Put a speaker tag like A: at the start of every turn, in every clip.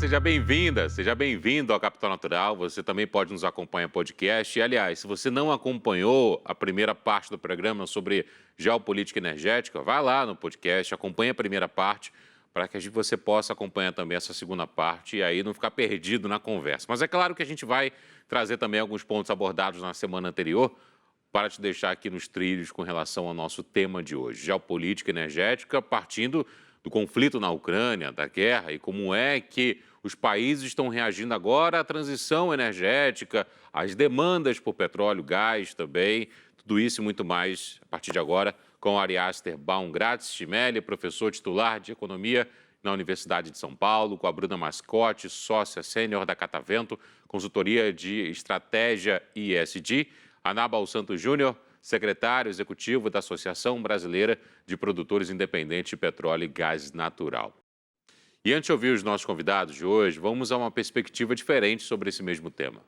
A: seja bem-vinda, seja bem-vindo ao Capital Natural. Você também pode nos acompanhar em podcast. E, aliás, se você não acompanhou a primeira parte do programa sobre geopolítica energética, vai lá no podcast, acompanhe a primeira parte, para que você possa acompanhar também essa segunda parte e aí não ficar perdido na conversa. Mas é claro que a gente vai trazer também alguns pontos abordados na semana anterior para te deixar aqui nos trilhos com relação ao nosso tema de hoje, geopolítica energética, partindo do conflito na Ucrânia, da guerra, e como é que os países estão reagindo agora à transição energética, às demandas por petróleo, gás também, tudo isso e muito mais a partir de agora com Ari Aster Baumgratz Chimelli, professor titular de Economia na Universidade de São Paulo, com a Bruna Mascote, sócia sênior da Catavento, consultoria de estratégia e ESG, Anábal Santos Júnior, secretário executivo da Associação Brasileira de Produtores Independentes de Petróleo e Gás Natural. E antes de ouvir os nossos convidados de hoje, vamos a uma perspectiva diferente sobre esse mesmo tema.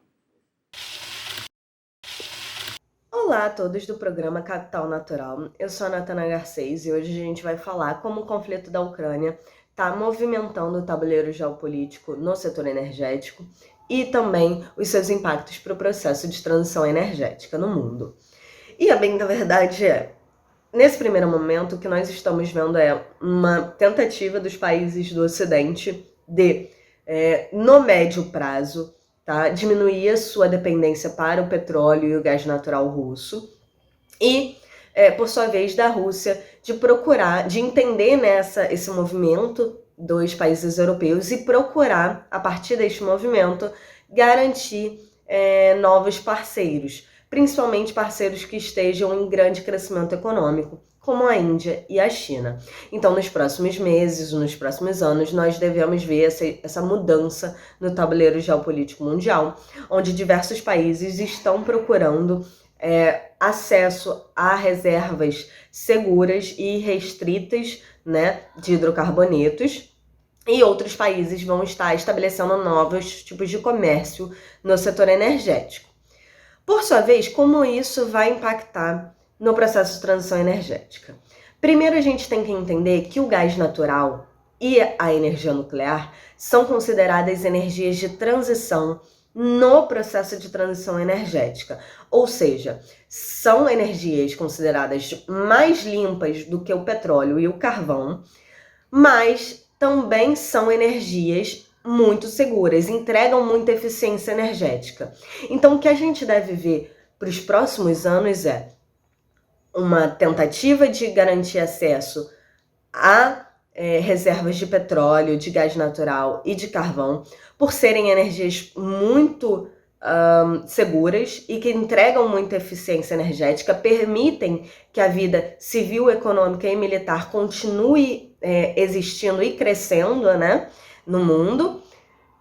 B: Olá a todos do programa Capital Natural. Eu sou a Natana Garcês e hoje a gente vai falar como o conflito da Ucrânia está movimentando o tabuleiro geopolítico no setor energético e também os seus impactos para o processo de transição energética no mundo. E a bem da verdade nesse primeiro momento, o que nós estamos vendo é uma tentativa dos países do Ocidente de, no médio prazo, tá, diminuir a sua dependência para o petróleo e o gás natural russo e, por sua vez, da Rússia de procurar, de entender esse movimento dos países europeus e procurar, a partir deste movimento, garantir novos parceiros, principalmente parceiros que estejam em grande crescimento econômico, como a Índia e a China. Então, nos próximos meses, nos próximos anos, nós devemos ver essa mudança no tabuleiro geopolítico mundial, onde diversos países estão procurando acesso a reservas seguras e restritas, né, de hidrocarbonetos, e outros países vão estar estabelecendo novos tipos de comércio no setor energético. Por sua vez, como isso vai impactar no processo de transição energética? Primeiro, a gente tem que entender que o gás natural e a energia nuclear são consideradas energias de transição no processo de transição energética, ou seja, são energias consideradas mais limpas do que o petróleo e o carvão, mas também são energias muito seguras, entregam muita eficiência energética. Então, o que a gente deve ver para os próximos anos é uma tentativa de garantir acesso a reservas de petróleo, de gás natural e de carvão, por serem energias muito seguras e que entregam muita eficiência energética, permitem que a vida civil, econômica e militar continue existindo e crescendo, né, no mundo.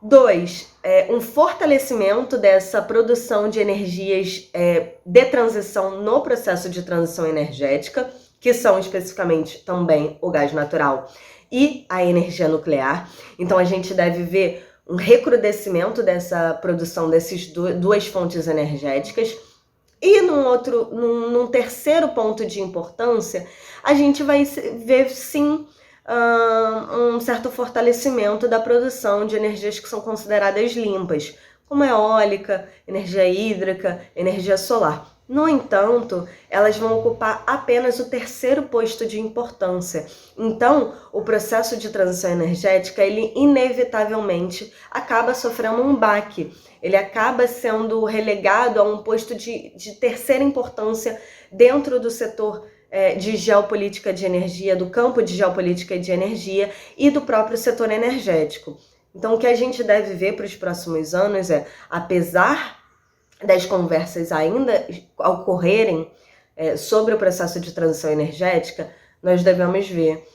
B: 2, um fortalecimento dessa produção de energias de transição no processo de transição energética, que são especificamente também o gás natural e a energia nuclear. Então, a gente deve ver um recrudescimento dessa produção dessas duas fontes energéticas. E num terceiro ponto de importância, a gente vai ver, sim, um certo fortalecimento da produção de energias que são consideradas limpas, como eólica, energia hídrica, energia solar. No entanto, elas vão ocupar apenas o terceiro posto de importância. Então, o processo de transição energética, ele inevitavelmente acaba sofrendo um baque. Ele acaba sendo relegado a um posto de terceira importância dentro do setor de geopolítica de energia, do campo de geopolítica de energia e do próprio setor energético. Então, o que a gente deve ver para os próximos anos é, apesar das conversas ainda ocorrerem sobre o processo de transição energética, nós devemos ver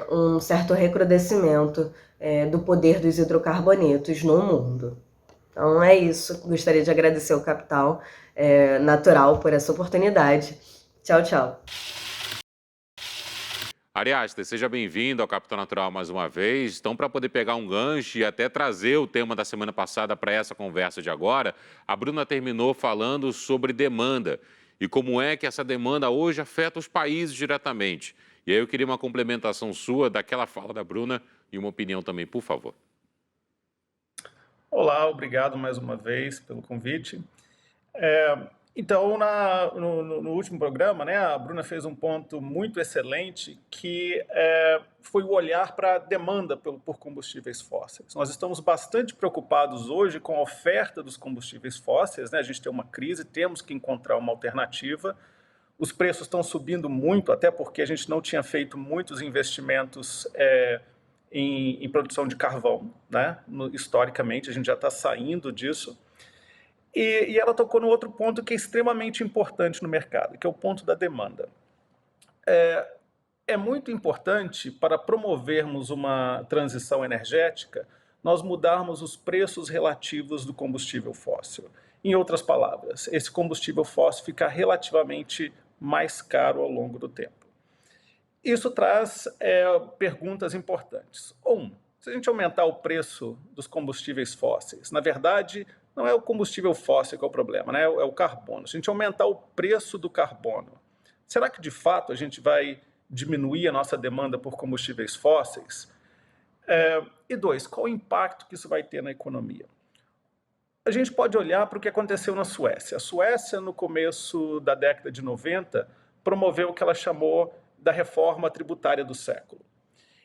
B: um certo recrudescimento do poder dos hidrocarbonetos no mundo. Então é isso, gostaria de agradecer ao Capital Natural por essa oportunidade. Tchau, tchau.
A: Ari Aster, seja bem-vindo ao Capital Natural mais uma vez. Então, para poder pegar um gancho e até trazer o tema da semana passada para essa conversa de agora, a Bruna terminou falando sobre demanda e como é que essa demanda hoje afeta os países diretamente. E aí eu queria uma complementação sua daquela fala da Bruna e uma opinião também, por favor.
C: Olá, obrigado mais uma vez pelo convite. Então, no último programa, né, a Bruna fez um ponto muito excelente, que foi o olhar para a demanda por combustíveis fósseis. Nós estamos bastante preocupados hoje com a oferta dos combustíveis fósseis, né? A gente tem uma crise, temos que encontrar uma alternativa. Os preços estão subindo muito, até porque a gente não tinha feito muitos investimentos em produção de carvão, né? Historicamente, a gente já está saindo disso. E ela tocou no outro ponto que é extremamente importante no mercado, que é o ponto da demanda. É muito importante, para promovermos uma transição energética, nós mudarmos os preços relativos do combustível fóssil. Em outras palavras, esse combustível fóssil fica relativamente mais caro ao longo do tempo. Isso traz perguntas importantes. Se a gente aumentar o preço dos combustíveis fósseis, na verdade, não é o combustível fóssil que é o problema, né? É o carbono. Se a gente aumentar o preço do carbono, será que de fato a gente vai diminuir a nossa demanda por combustíveis fósseis? E dois, qual o impacto que isso vai ter na economia? A gente pode olhar para o que aconteceu na Suécia. A Suécia, no começo da década de 90, promoveu o que ela chamou da reforma tributária do século.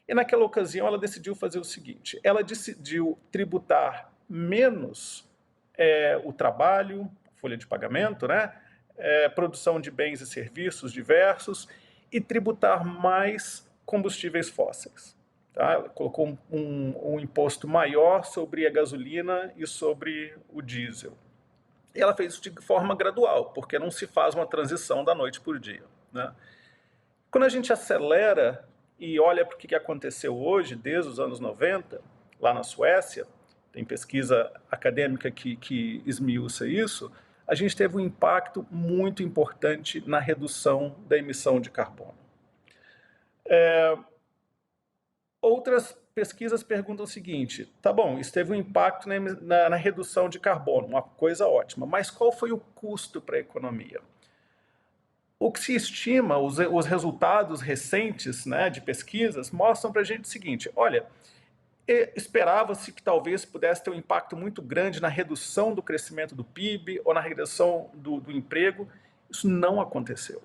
C: E naquela ocasião ela decidiu fazer o seguinte: ela decidiu tributar menos o trabalho, folha de pagamento, né? Produção de bens e serviços diversos, e tributar mais combustíveis fósseis. Tá? Ela colocou um imposto maior sobre a gasolina e sobre o diesel. E ela fez isso de forma gradual, porque não se faz uma transição da noite para o dia, né? Quando a gente acelera e olha para o que aconteceu hoje, desde os anos 90, lá na Suécia, tem pesquisa acadêmica que esmiuça isso, a gente teve um impacto muito importante na redução da emissão de carbono. Outras pesquisas perguntam o seguinte: tá bom, isso teve um impacto na redução de carbono, uma coisa ótima, mas qual foi o custo para a economia? O que se estima, os resultados recentes, né, de pesquisas, mostram para a gente o seguinte: olha, esperava-se que talvez pudesse ter um impacto muito grande na redução do crescimento do PIB ou na redução do emprego. Isso não aconteceu.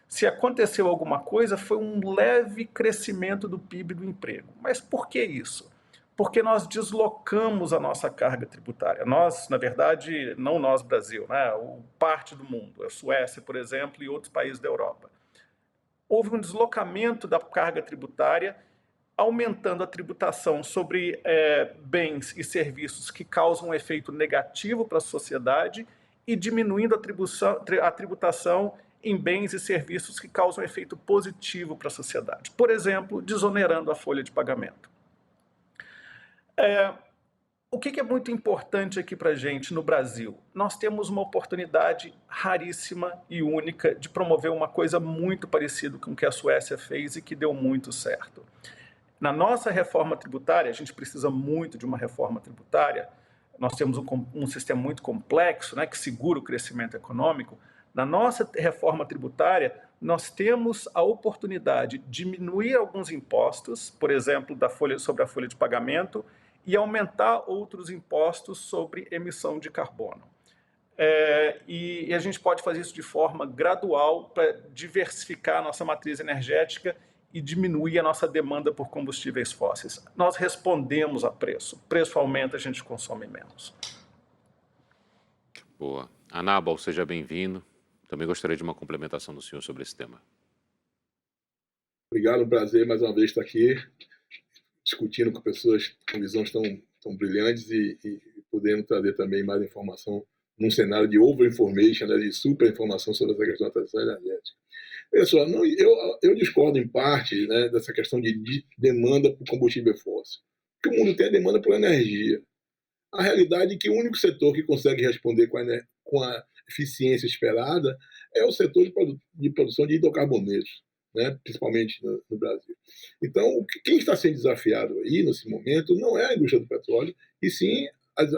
C: Se aconteceu alguma coisa, foi um leve crescimento do PIB e do emprego. Mas por que isso? Porque nós deslocamos a nossa carga tributária. Nós, na verdade, não nós, Brasil, né? Parte do mundo, a Suécia, por exemplo, e outros países da Europa. Houve um deslocamento da carga tributária, aumentando a tributação sobre bens e serviços que causam um efeito negativo para a sociedade e diminuindo a tributação em bens e serviços que causam um efeito positivo para a sociedade. Por exemplo, desonerando a folha de pagamento. O que é muito importante aqui para a gente no Brasil? Nós temos uma oportunidade raríssima e única de promover uma coisa muito parecida com o que a Suécia fez e que deu muito certo. Na nossa reforma tributária, a gente precisa muito de uma reforma tributária. Nós temos um sistema muito complexo, né, que segura o crescimento econômico. Na nossa reforma tributária, nós temos a oportunidade de diminuir alguns impostos, por exemplo, sobre a folha de pagamento, e aumentar outros impostos sobre emissão de carbono. E a gente pode fazer isso de forma gradual para diversificar a nossa matriz energética e diminuir a nossa demanda por combustíveis fósseis. Nós respondemos a preço. O preço aumenta, a gente consome menos.
A: Boa. Anábal, seja bem-vindo. Também gostaria de uma complementação do senhor sobre esse tema.
D: Obrigado, um prazer mais uma vez estar aqui, discutindo com pessoas com visões tão brilhantes e podendo trazer também mais informação num cenário de over-information, né, de super-informação sobre essa questão da transição energética. Pessoal, eu discordo em parte, né, dessa questão de demanda por combustível fóssil. Porque o mundo tem a demanda por energia. A realidade é que o único setor que consegue responder com a eficiência esperada é o setor de produção de hidrocarbonetos, né, principalmente no Brasil. Então, quem está sendo desafiado aí, nesse momento, não é a indústria do petróleo, e sim as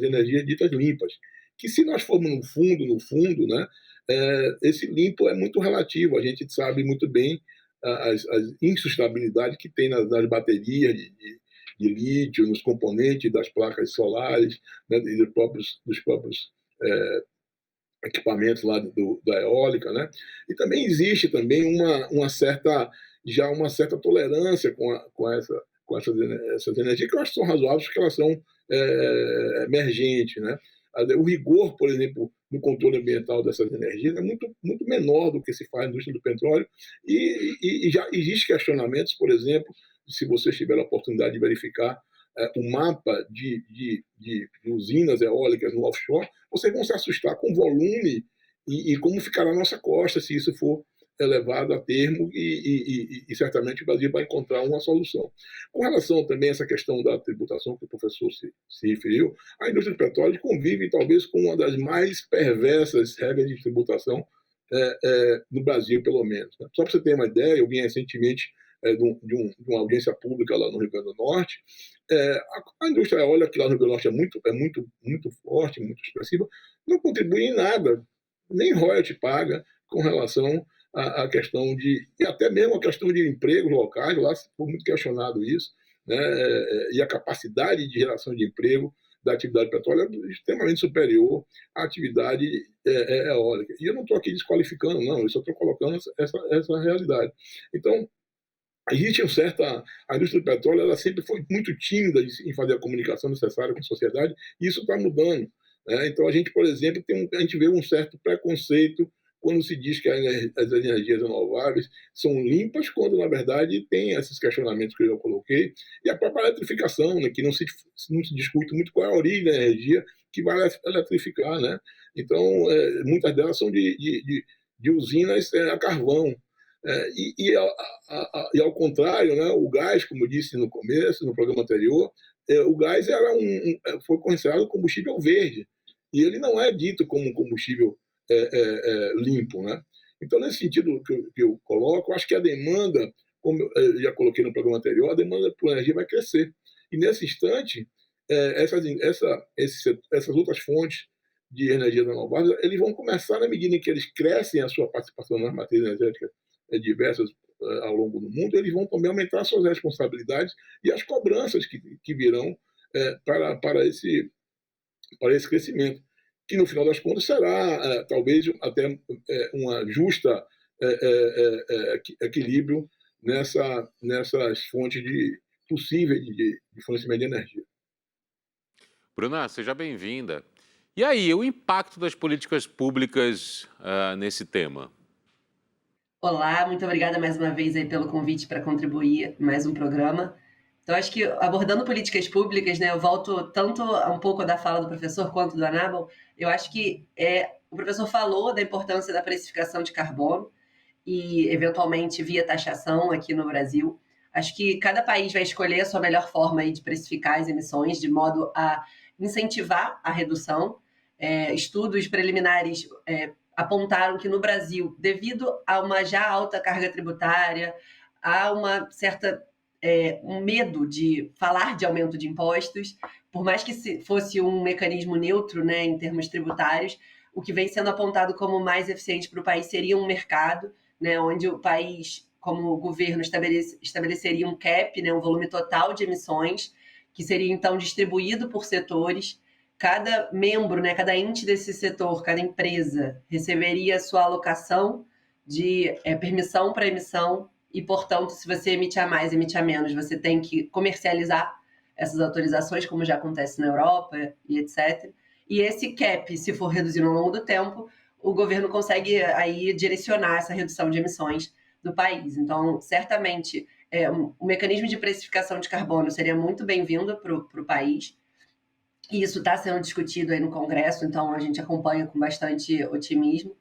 D: energias ditas limpas. Que se nós formos no fundo, né, esse limpo é muito relativo. A gente sabe muito bem as insustentabilidades que tem nas baterias de lítio nos componentes das placas solares, né, e dos próprios equipamentos lá da eólica, né? E também existe também uma certa tolerância com essas energias, que eu acho que são razoáveis, porque elas são emergentes, né? O rigor, por exemplo, no controle ambiental dessas energias é muito menor do que se faz na indústria do petróleo, e já existem questionamentos, por exemplo, se vocês tiverem a oportunidade de verificar o mapa de usinas eólicas no offshore, vocês vão se assustar com o volume e como ficará a nossa costa se isso for levado a termo, e certamente o Brasil vai encontrar uma solução. Com relação também a essa questão da tributação que o professor se referiu, a indústria do petróleo convive talvez com uma das mais perversas regras de tributação no Brasil, pelo menos, né? Só para você ter uma ideia, eu vim recentemente de uma audiência pública lá no Rio Grande do Norte. A indústria eólica, que lá no Rio Grande do Norte é muito forte, muito expressiva, não contribui em nada, nem royalty paga com relação à questão e até mesmo a questão de empregos locais. Lá foi muito questionado isso, né? E a capacidade de geração de emprego da atividade petrólea é extremamente superior à atividade eólica. E eu não estou aqui desqualificando, não, eu só estou colocando essa realidade. Então, a indústria do petróleo ela sempre foi muito tímida em fazer a comunicação necessária com a sociedade, e isso está mudando, né? Então, a gente, por exemplo, a gente vê um certo preconceito quando se diz que as energias renováveis são limpas, quando, na verdade, tem esses questionamentos que eu coloquei, e a própria eletrificação, né, que não se discute muito qual é a origem da energia que vai eletrificar, né? Então, muitas delas são de usinas a carvão. E ao contrário, né, o gás, como eu disse no começo, no programa anterior, o gás foi considerado combustível verde, e ele não é dito como um combustível limpo, né? Então, nesse sentido que eu coloco, acho que a demanda, como eu já coloquei no programa anterior, a demanda por energia vai crescer. E nesse instante, essas outras fontes de energia renovável, eles vão começar, na medida em que eles crescem a sua participação nas matérias energéticas diversas ao longo do mundo, eles vão também aumentar suas responsabilidades e as cobranças que virão para esse crescimento, que no final das contas será talvez até uma justa equilíbrio nessas fontes possíveis de fornecimento de energia.
A: Bruna, seja bem-vinda. E aí, o impacto das políticas públicas nesse tema?
E: Olá, muito obrigada mais uma vez aí pelo convite para contribuir em mais um programa. Então, acho que abordando políticas públicas, né, eu volto tanto um pouco da fala do professor quanto do Anábal. Eu acho que o professor falou da importância da precificação de carbono e, eventualmente, via taxação aqui no Brasil. Acho que cada país vai escolher a sua melhor forma aí de precificar as emissões, de modo a incentivar a redução. Estudos preliminares apontaram que no Brasil, devido a uma já alta carga tributária, há uma certa um medo de falar de aumento de impostos, por mais que fosse um mecanismo neutro, né, em termos tributários, o que vem sendo apontado como mais eficiente para o país seria um mercado, né, onde o país, como o governo, estabeleceria um cap, né, um volume total de emissões, que seria então distribuído por setores. Cada membro, né, cada ente desse setor, cada empresa, receberia a sua alocação de permissão para emissão, e, portanto, se você emite a mais, emite a menos, você tem que comercializar essas autorizações, como já acontece na Europa e etc. E esse cap, se for reduzido ao longo do tempo, o governo consegue aí direcionar essa redução de emissões do país. Então, certamente, o mecanismo de precificação de carbono seria muito bem-vindo para o país. E isso está sendo discutido aí no Congresso, então a gente acompanha com bastante otimismo.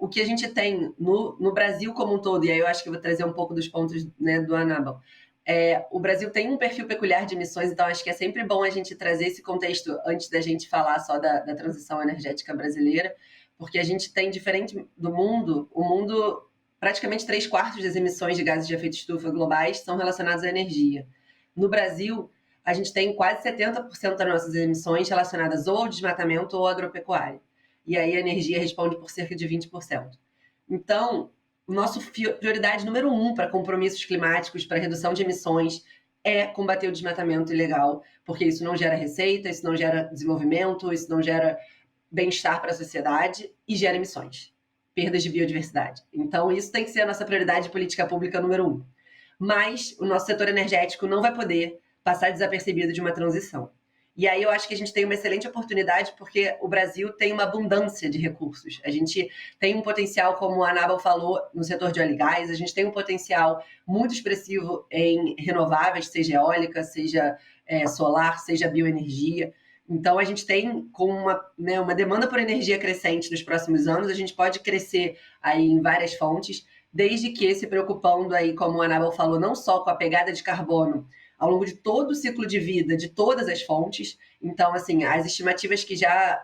E: O que a gente tem no Brasil como um todo, e aí eu acho que eu vou trazer um pouco dos pontos, né, do Anábal. O Brasil tem um perfil peculiar de emissões, então acho que é sempre bom a gente trazer esse contexto antes da gente falar só da transição energética brasileira, porque a gente tem, diferente do mundo, o mundo, praticamente 3/4 das emissões de gases de efeito estufa globais são relacionadas à energia. No Brasil, a gente tem quase 70% das nossas emissões relacionadas ou ao desmatamento ou à agropecuária. E aí a energia responde por cerca de 20%. Então, nossa prioridade número 1 para compromissos climáticos, para redução de emissões, é combater o desmatamento ilegal, porque isso não gera receita, isso não gera desenvolvimento, isso não gera bem-estar para a sociedade e gera emissões, perdas de biodiversidade. Então, isso tem que ser a nossa prioridade de política pública número 1. Mas o nosso setor energético não vai poder passar desapercebido de uma transição. E aí eu acho que a gente tem uma excelente oportunidade, porque o Brasil tem uma abundância de recursos. A gente tem um potencial, como a Anábal falou, no setor de óleo e gás, a gente tem um potencial muito expressivo em renováveis, seja eólica, seja solar, seja bioenergia. Então, a gente tem, com uma demanda por energia crescente nos próximos anos, a gente pode crescer aí em várias fontes, desde que se preocupando aí, como a Anábal falou, não só com a pegada de carbono ao longo de todo o ciclo de vida de todas as fontes. Então, assim, as estimativas que já,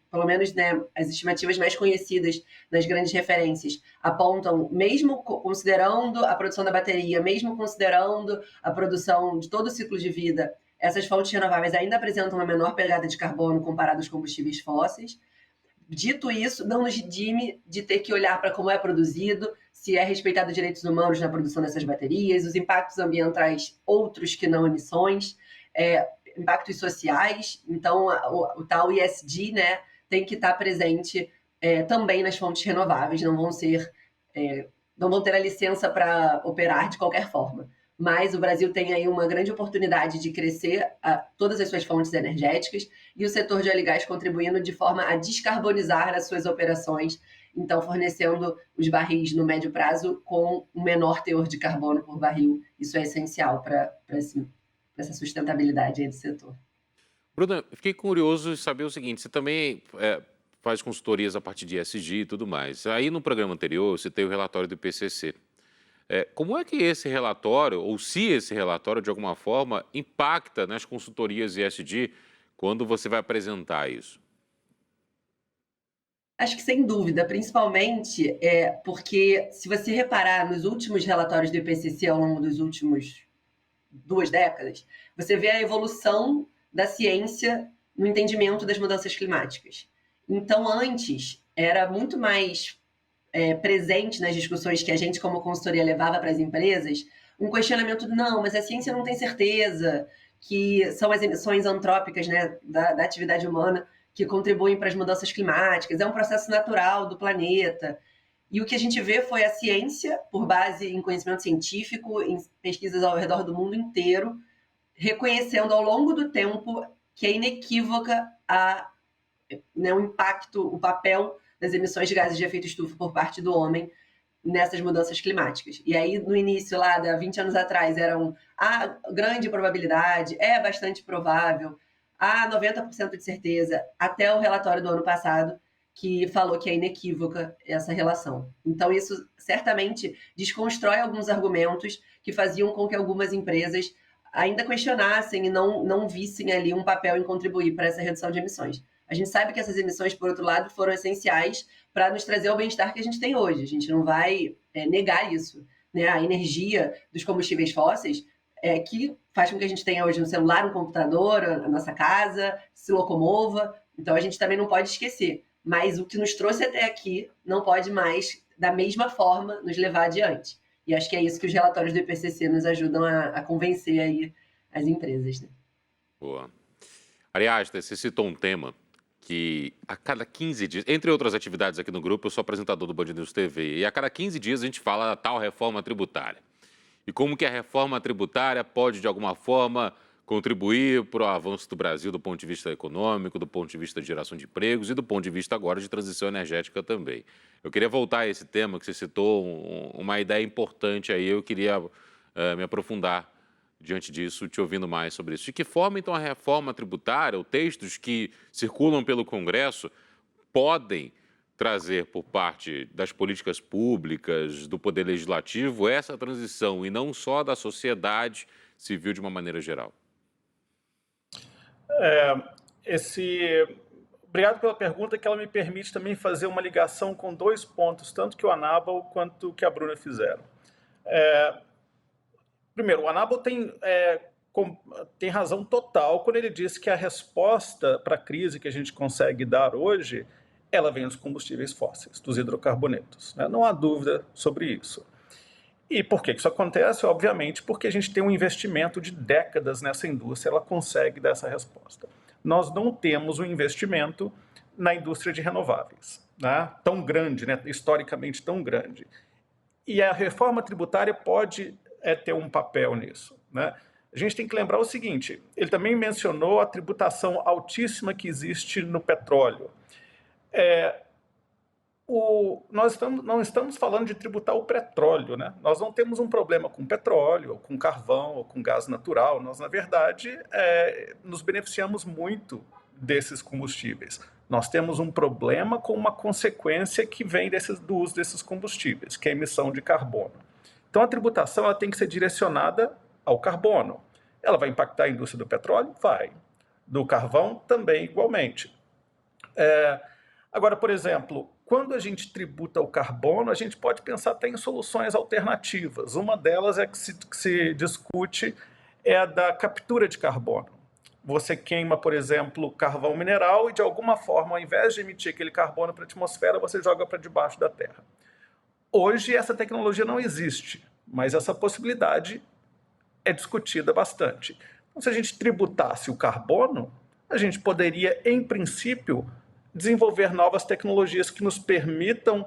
E: pelo menos, né, as estimativas mais conhecidas das grandes referências, apontam, mesmo considerando a produção da bateria, mesmo considerando a produção de todo o ciclo de vida, essas fontes renováveis ainda apresentam uma menor pegada de carbono comparado aos combustíveis fósseis. Dito isso, não nos redime de ter que olhar para como é produzido, se é respeitado os direitos humanos na produção dessas baterias, os impactos ambientais outros que não emissões, impactos sociais. Então, o tal ESG, né, tem que estar presente também nas fontes renováveis, não vão ter a licença para operar de qualquer forma. Mas o Brasil tem aí uma grande oportunidade de crescer todas as suas fontes energéticas e o setor de óleo e gás contribuindo de forma a descarbonizar as suas operações, então fornecendo os barris no médio prazo com um menor teor de carbono por barril. Isso é essencial para essa sustentabilidade aí do setor.
A: Bruna, fiquei curioso de saber o seguinte, você também faz consultorias a partir de ESG e tudo mais. Aí no programa anterior você tem o relatório do IPCC. Como é que esse relatório, ou se esse relatório, de alguma forma, impacta nas consultorias ESG quando você vai apresentar isso?
E: Acho que sem dúvida, principalmente porque, se você reparar nos últimos relatórios do IPCC ao longo dos últimos 2 décadas, você vê a evolução da ciência no entendimento das mudanças climáticas. Então, antes, era muito mais presente nas discussões que a gente, como consultoria, levava para as empresas, um questionamento de, não, mas a ciência não tem certeza que são as emissões antrópicas, né, da atividade humana que contribuem para as mudanças climáticas, é um processo natural do planeta. E o que a gente vê foi a ciência, por base em conhecimento científico, em pesquisas ao redor do mundo inteiro, reconhecendo ao longo do tempo que é inequívoca o impacto, o papel das emissões de gases de efeito estufa por parte do homem nessas mudanças climáticas. E aí, no início, lá, há 20 anos atrás, era grande probabilidade, é bastante provável, 90% de certeza, até o relatório do ano passado, que falou que é inequívoca essa relação. Então, isso certamente desconstrói alguns argumentos que faziam com que algumas empresas ainda questionassem e não vissem ali um papel em contribuir para essa redução de emissões. A gente sabe que essas emissões, por outro lado, foram essenciais para nos trazer o bem-estar que a gente tem hoje. A gente não vai negar isso, né? A energia dos combustíveis fósseis que faz com que a gente tenha hoje um celular, um computador, a nossa casa, se locomova. Então, a gente também não pode esquecer. Mas o que nos trouxe até aqui não pode mais, da mesma forma, nos levar adiante. E acho que é isso que os relatórios do IPCC nos ajudam a convencer aí as empresas, né?
A: Boa. Aliás, você citou um tema que a cada 15 dias, entre outras atividades aqui no grupo, eu sou apresentador do Band News TV, e a cada 15 dias a gente fala da tal reforma tributária. E como que a reforma tributária pode, de alguma forma, contribuir para o avanço do Brasil do ponto de vista econômico, do ponto de vista de geração de empregos e do ponto de vista agora de transição energética também. Eu queria voltar a esse tema que você citou, uma ideia importante aí, eu queria me aprofundar diante disso, te ouvindo mais sobre isso. De que forma, então, a reforma tributária, ou textos que circulam pelo Congresso, podem trazer por parte das políticas públicas, do Poder Legislativo, essa transição, e não só da sociedade civil de uma maneira geral?
C: Obrigado pela pergunta, que ela me permite também fazer uma ligação com 2 pontos, tanto que o Anábal quanto que a Bruna fizeram. Primeiro, o Anábal tem razão total quando ele diz que a resposta para a crise que a gente consegue dar hoje, ela vem dos combustíveis fósseis, dos hidrocarbonetos, né? Não há dúvida sobre isso. E por que isso acontece? Obviamente porque a gente tem um investimento de décadas nessa indústria, ela consegue dar essa resposta. Nós não temos um investimento na indústria de renováveis, né? Tão grande, né? Historicamente tão grande. E a reforma tributária pode ter um papel nisso, né? A gente tem que lembrar o seguinte, ele também mencionou a tributação altíssima que existe no petróleo. Nós não estamos falando de tributar o petróleo, né? Nós não temos um problema com petróleo, ou com carvão, ou com gás natural. Nós, na verdade, nos beneficiamos muito desses combustíveis. Nós temos um problema com uma consequência que vem do uso desses combustíveis, que é a emissão de carbono. Então, a tributação ela tem que ser direcionada ao carbono. Ela vai impactar a indústria do petróleo? Vai. Do carvão? Também, igualmente. Agora, por exemplo, quando a gente tributa o carbono, a gente pode pensar até em soluções alternativas. Uma delas que se discute é a da captura de carbono. Você queima, por exemplo, carvão mineral e, de alguma forma, ao invés de emitir aquele carbono para a atmosfera, você joga para debaixo da terra. Hoje, essa tecnologia não existe, mas essa possibilidade é discutida bastante. Então, se a gente tributasse o carbono, a gente poderia, em princípio, desenvolver novas tecnologias que nos permitam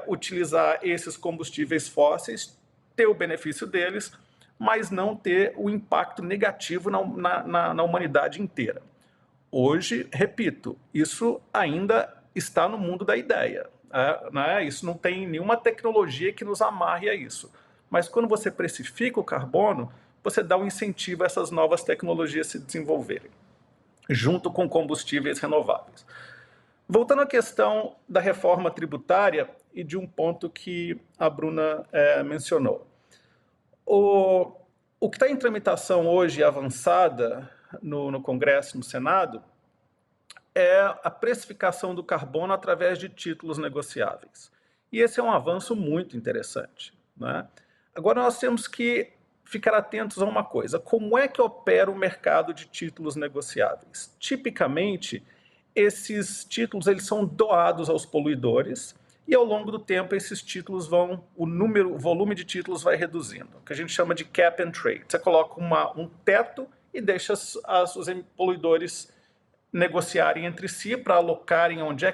C: utilizar esses combustíveis fósseis, ter o benefício deles, mas não ter o impacto negativo na humanidade inteira. Hoje, repito, isso ainda está no mundo da ideia, né? Isso não tem nenhuma tecnologia que nos amarre a isso. Mas quando você precifica o carbono, você dá um incentivo a essas novas tecnologias se desenvolverem, junto com combustíveis renováveis. Voltando à questão da reforma tributária e de um ponto que a Bruna mencionou. O que está em tramitação hoje, avançada no Congresso e no Senado, é a precificação do carbono através de títulos negociáveis. E esse é um avanço muito interessante, né? Agora nós temos que ficar atentos a uma coisa. Como é que opera o mercado de títulos negociáveis? Tipicamente, esses títulos eles são doados aos poluidores e ao longo do tempo esses títulos o volume de títulos vai reduzindo, o que a gente chama de cap and trade. Você coloca um teto e deixa os poluidores negociarem entre si para alocarem onde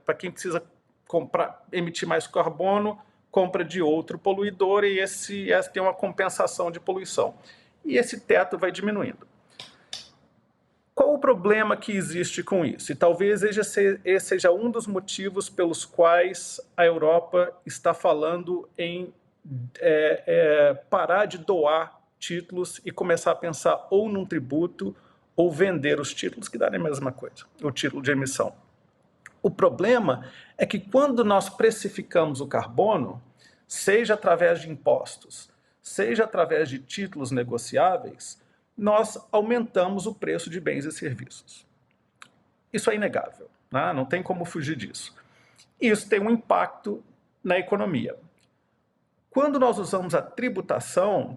C: para quem precisa emitir mais carbono, compra de outro poluidor e esse tem uma compensação de poluição. E esse teto vai diminuindo. Qual o problema que existe com isso? E talvez esse seja um dos motivos pelos quais a Europa está falando em parar de doar títulos e começar a pensar ou num tributo ou vender os títulos, que dá a mesma coisa, o título de emissão. O problema é que quando nós precificamos o carbono, seja através de impostos, seja através de títulos negociáveis, nós aumentamos o preço de bens e serviços. Isso é inegável, né? Não tem como fugir disso. Isso tem um impacto na economia. Quando nós usamos a tributação,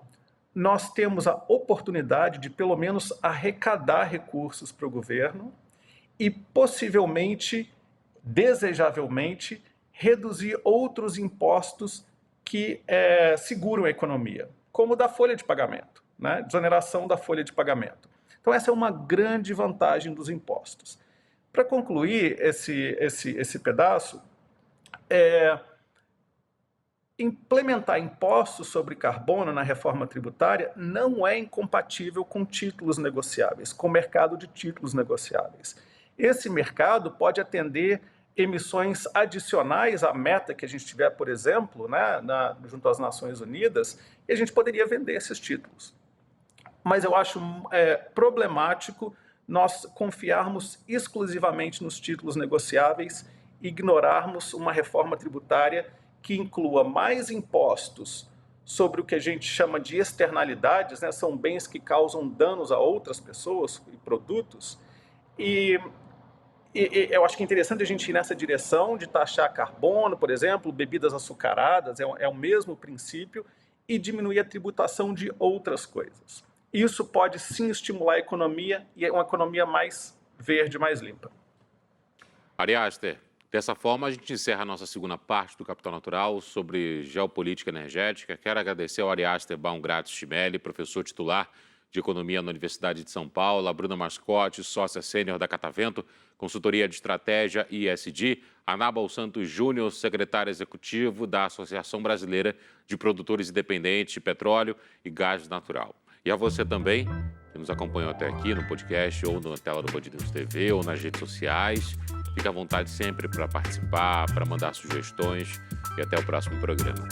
C: nós temos a oportunidade de, pelo menos, arrecadar recursos para o governo e, possivelmente, desejavelmente, reduzir outros impostos que seguram a economia, como o da folha de pagamento, né? Desoneração da folha de pagamento. Então, essa é uma grande vantagem dos impostos. Para concluir esse pedaço, implementar impostos sobre carbono na reforma tributária não é incompatível com títulos negociáveis, com o mercado de títulos negociáveis. Esse mercado pode atender emissões adicionais à meta que a gente tiver, por exemplo, né, junto às Nações Unidas, e a gente poderia vender esses títulos. Mas eu acho problemático nós confiarmos exclusivamente nos títulos negociáveis e ignorarmos uma reforma tributária que inclua mais impostos sobre o que a gente chama de externalidades, né? São bens que causam danos a outras pessoas e produtos, e eu acho que é interessante a gente ir nessa direção de taxar carbono, por exemplo, bebidas açucaradas, é o mesmo princípio, e diminuir a tributação de outras coisas. Isso pode sim estimular a economia, e é uma economia mais verde, mais limpa.
A: Ari Aster, Dessa forma, a gente encerra a nossa segunda parte do Capital Natural sobre geopolítica energética. Quero agradecer ao Ariaster Baumgratz Chimelli, professor titular de Economia na Universidade de São Paulo, a Bruna Mascote, sócia sênior da Catavento, consultoria de estratégia e ESG, Anábal Santos Júnior, secretário executivo da Associação Brasileira de Produtores Independentes de Petróleo e Gás Natural. E a você também, que nos acompanhou até aqui no podcast ou na tela do Band News TV ou nas redes sociais. Fique à vontade sempre para participar, para mandar sugestões e até o próximo programa.